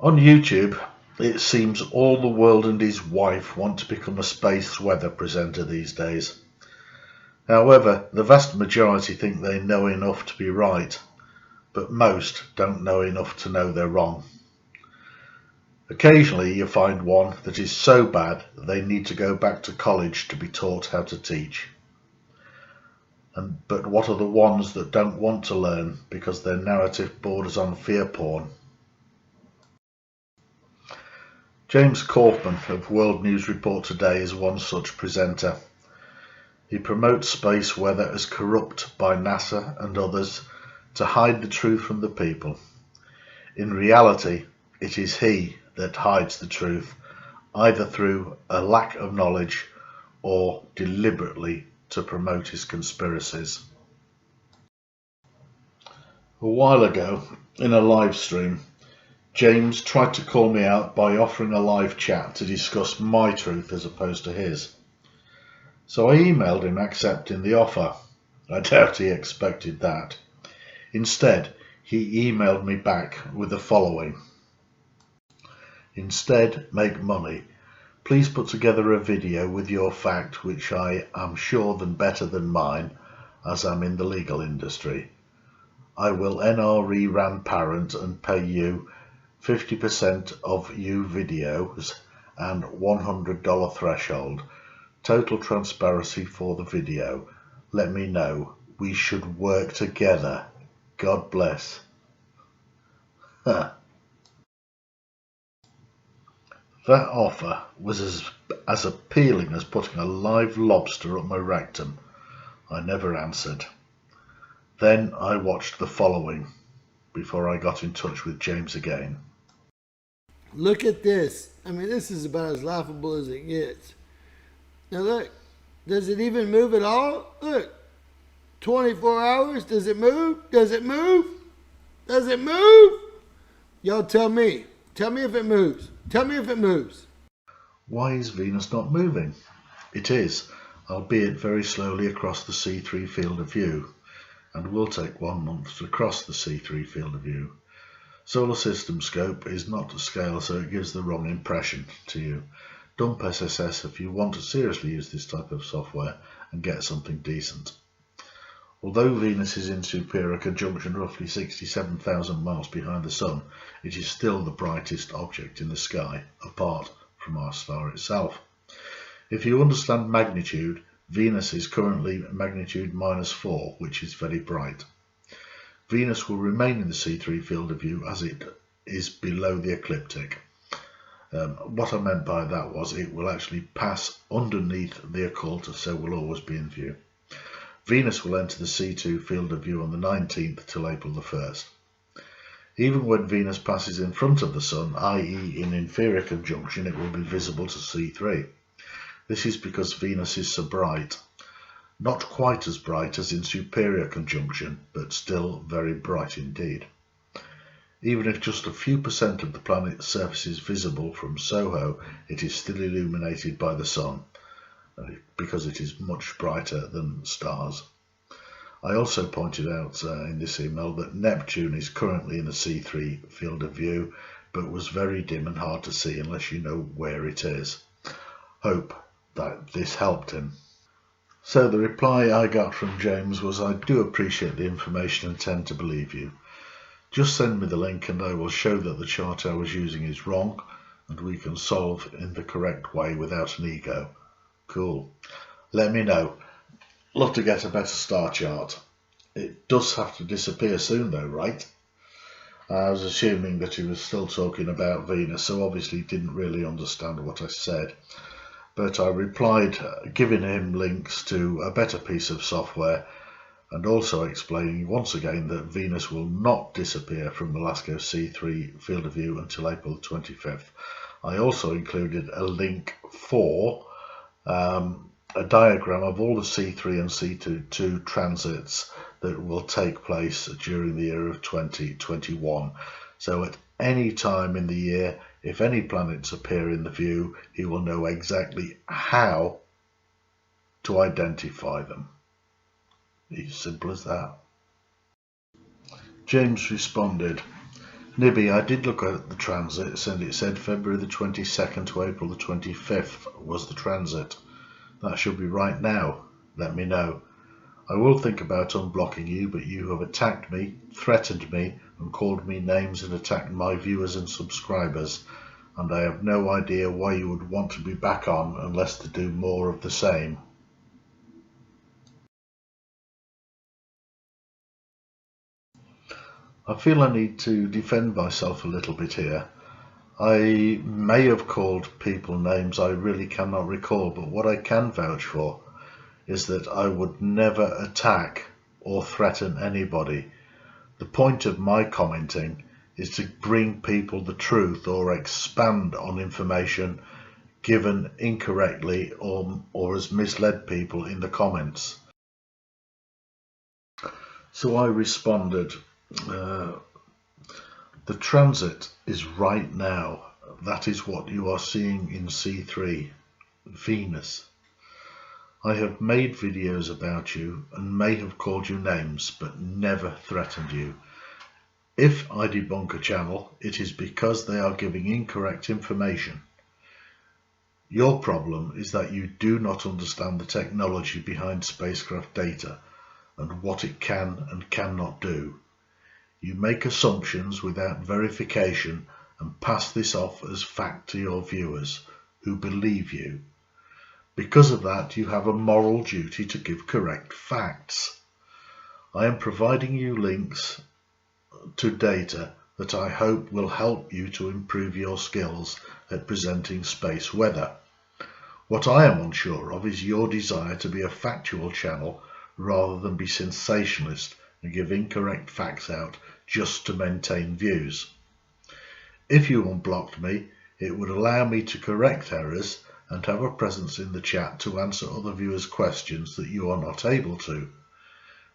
On YouTube, it seems all the world and his wife want to become a space weather presenter these days. However, the vast majority think they know enough to be right, but most don't know enough to know they're wrong. Occasionally you find one that is so bad they need to go back to college to be taught how to teach. But what are the ones that don't want to learn because their narrative borders on fear porn? James Kaufman of World News Report Today is one such presenter. He promotes space weather as corrupt by NASA and others to hide the truth from the people. In reality, it is he that hides the truth, either through a lack of knowledge or deliberately to promote his conspiracies. A while ago, in a live stream, James tried to call me out by offering a live chat to discuss my truth as opposed to his. So I emailed him accepting the offer. I doubt he expected that. Instead, he emailed me back with the following. Instead, make money. Please put together a video with your fact, which I am sure than better than mine, as I'm in the legal industry. I will NRE ran parent and pay you 50% of you videos and $100 threshold. Total transparency for the video. Let me know. We should work together. God bless. Huh. That offer was as appealing as putting a live lobster up my rectum. I never answered. Then I watched the following before I got in touch with James again. Look at this. I mean, this is about as laughable as it gets. Now look, does it even move at all? Look, 24 hours, does it move? Does it move? Does it move? Y'all tell me. Tell me if it moves. Tell me if it moves. Why is Venus not moving? It is, albeit very slowly across the C3 field of view, and will take 1 month to cross the C3 field of view. Solar system scope is not to scale, so it gives the wrong impression to you. Dump SSS if you want to seriously use this type of software and get something decent. Although Venus is in superior conjunction roughly 67,000 miles behind the Sun, it is still the brightest object in the sky, apart from our star itself. If you understand magnitude, Venus is currently magnitude -4, which is very bright. Venus will remain in the C3 field of view as it is below the ecliptic. What I meant by that was it will actually pass underneath the occulta, so will always be in view. Venus will enter the C2 field of view on the 19th till April the 1st. Even when Venus passes in front of the Sun, i.e. in inferior conjunction, it will be visible to C3. This is because Venus is so bright. Not quite as bright as in superior conjunction, but still very bright indeed. Even if just a few percent of the planet's surface is visible from SOHO, it is still illuminated by the Sun, because it is much brighter than stars. I also pointed out in this email that Neptune is currently in a C3 field of view, but was very dim and hard to see unless you know where it is. Hope that this helped him. So the reply I got from James was, I do appreciate the information and tend to believe you. Just send me the link and I will show that the chart I was using is wrong and we can solve in the correct way without an ego. Cool. Let me know. Love to get a better star chart. It does have to disappear soon though, right? I was assuming that he was still talking about Venus, so obviously didn't really understand what I said. But I replied giving him links to a better piece of software and also explaining once again that Venus will not disappear from the LASCO C3 field of view until April 25th. I also included a link for a diagram of all the C3 and C2 transits that will take place during the year of 2021. So at any time in the year, if any planets appear in the view, he will know exactly how to identify them. It's simple as that. James responded, Nibby, I did look at the transits and it said February the 22nd to April the 25th was the transit. That should be right now. Let me know. I will think about unblocking you, but you have attacked me, threatened me, and called me names and attacked my viewers and subscribers, and I have no idea why you would want to be back on unless to do more of the same. I feel I need to defend myself a little bit here. I may have called people names I really cannot recall, but what I can vouch for is that I would never attack or threaten anybody. The point of my commenting is to bring people the truth or expand on information given incorrectly or has misled people in the comments. So I responded, the transit is right now. That is what you are seeing in C3, Venus. I have made videos about you and may have called you names, but never threatened you. If I debunk a channel, it is because they are giving incorrect information. Your problem is that you do not understand the technology behind spacecraft data and what it can and cannot do. You make assumptions without verification and pass this off as fact to your viewers, who believe you. Because of that, you have a moral duty to give correct facts. I am providing you links to data that I hope will help you to improve your skills at presenting space weather. What I am unsure of is your desire to be a factual channel rather than be sensationalist and give incorrect facts out just to maintain views. If you unblocked me, it would allow me to correct errors and have a presence in the chat to answer other viewers' questions that you are not able to.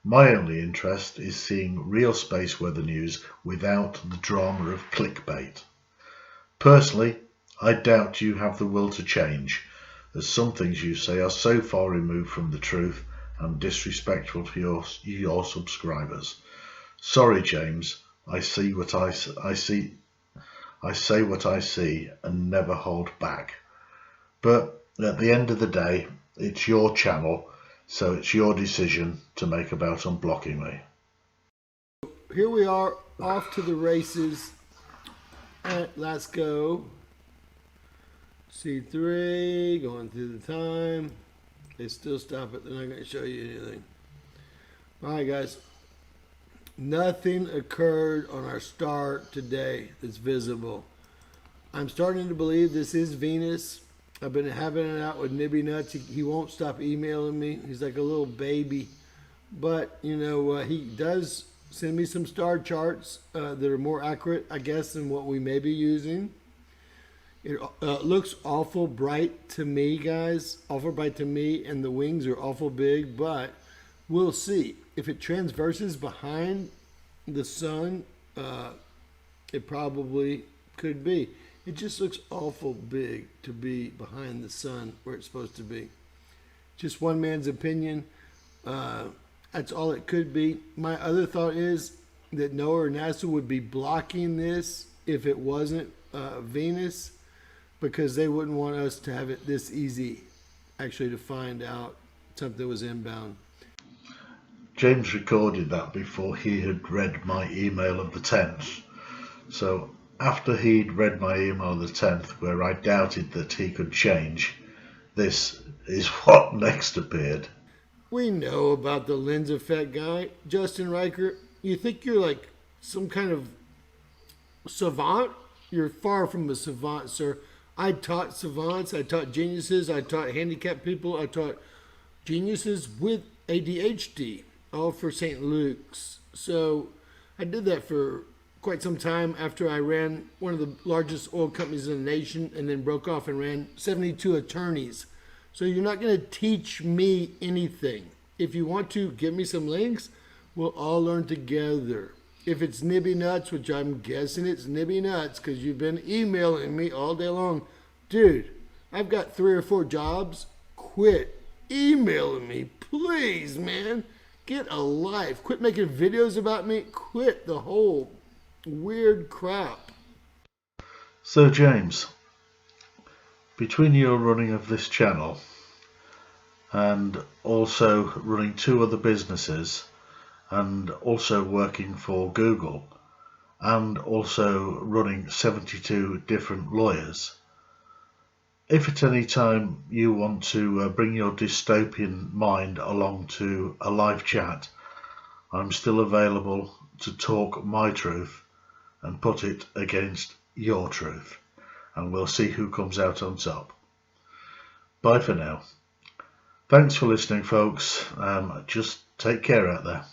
My only interest is seeing real space weather news without the drama of clickbait. Personally, I doubt you have the will to change, as some things you say are so far removed from the truth and disrespectful to your subscribers. Sorry, James, I say what I see and never hold back. But at the end of the day, it's your channel, so it's your decision to make about unblocking me. Here we are, off to the races. Let's go. C3, going through the time. They still stop it. They're not going to show you anything. All right, guys. Nothing occurred on our start today that's visible. I'm starting to believe this is Venus. I've been having it out with Nibby Nuts. He won't stop emailing me. He's like a little baby. But, you know, he does send me some star charts that are more accurate, I guess, than what we may be using. It looks awful bright to me, guys. Awful bright to me, and the wings are awful big. But we'll see. If it transverses behind the sun, it probably could be. It just looks awful big to be behind the sun where it's supposed to be. Just one man's opinion. That's all it could be. My other thought is that NOAA or NASA would be blocking this if it wasn't Venus, because they wouldn't want us to have it this easy actually to find out something was inbound. James recorded that before he had read my email of the 10th. So after he'd read my email of the 10th, where I doubted that he could change, this is what next appeared. We know about the lens effect guy, Justin Riker. You think you're like some kind of savant? You're far from a savant, sir. I taught savants, I taught geniuses, I taught handicapped people, I taught geniuses with ADHD, all for St. Luke's. So I did that for quite some time after I ran one of the largest oil companies in the nation and then broke off and ran 72 attorneys. So you're not going to teach me anything. If you want to, give me some links. We'll all learn together. If it's Nibby Nuts, which I'm guessing it's Nibby Nuts because you've been emailing me all day long. Dude, I've got 3 or 4 jobs. Quit emailing me. Please, man. Get a life. Quit making videos about me. Quit the whole weird crap. So James, between your running of this channel and also running 2 other businesses and also working for Google and also running 72 different lawyers, if at any time you want to bring your dystopian mind along to a live chat, I'm still available to talk my truth and put it against your truth, and we'll see who comes out on top. Bye for now. Thanks for listening, folks. Just take care out there.